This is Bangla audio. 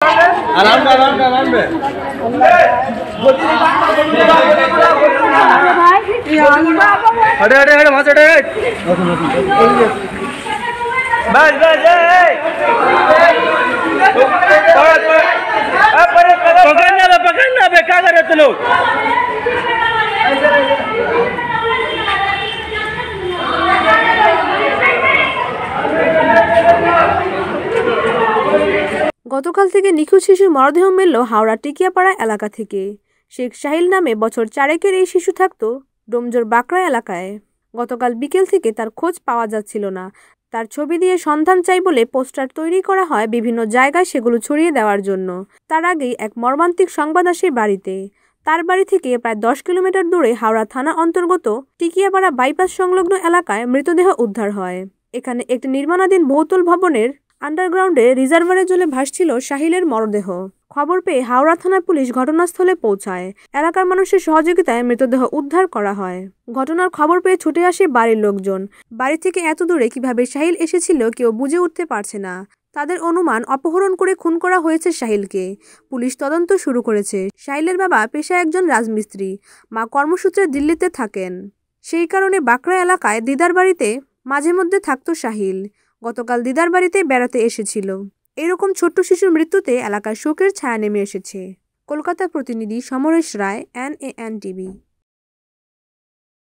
पकड़ना क्या करे तुम लोग। গতকাল থেকে নিখোঁজ শিশুর মরদেহ মিলল হাওড়া টিকিয়াপাড়া এলাকা থেকে। শেখ সাহিল নামে বছর 4 এই শিশু থাকত ডোমজোর বাকরা এলাকায়। গতকাল বিকেল থেকে তার খোঁজ পাওয়া যাচ্ছিল না। তার ছবি দিয়ে সন্ধান চাই বলে পোস্টার তৈরি করা হয় বিভিন্ন জায়গায়, সেগুলো ছড়িয়ে দেওয়ার জন্য। তার আগেই এক মর্মান্তিক সংবাদ আসে বাড়িতে। তার বাড়ি থেকে প্রায় 10 কিলোমিটার দূরে হাওড়া থানা অন্তর্গত টিকিয়াপাড়া বাইপাস সংলগ্ন এলাকায় মৃতদেহ উদ্ধার হয়। এখানে একটি নির্মাণাধীন বহুতল ভবনের আন্ডারগ্রাউন্ডে রিজার্ভারে জলে ভাসছিল সাহিলের মরদেহ। খবর পেয়ে হাওড়া থানা পুলিশ ঘটনাস্থলে পৌঁছায়। এলাকার মানুষের সহযোগিতায় মৃতদেহ উদ্ধার করা হয়। ঘটনার খবর পেয়ে ছুটে আসে বাড়ির লোকজন। বাড়ি থেকে এত দূরে কিভাবে সাহিল এসেছিল কেউ বুঝে উঠতে পারছে না। তাদের অনুমান অপহরণ করে খুন করা হয়েছে সাহিলকে। পুলিশ তদন্ত শুরু করেছে। সাহিলের বাবা পেশায় একজন রাজমিস্ত্রি, মা কর্মসূত্রে দিল্লিতে থাকেন। সেই কারণে বাকরা এলাকায় দিদার বাড়িতে মাঝে মধ্যে থাকত সাহিল। গতকাল দিদার বাড়িতে বেড়াতে এসেছিল। এরকম ছোট্ট শিশুর মৃত্যুতে এলাকায় শোকের ছায়া নেমে এসেছে। কলকাতা প্রতিনিধি সমরেশ রায়, NAN TV।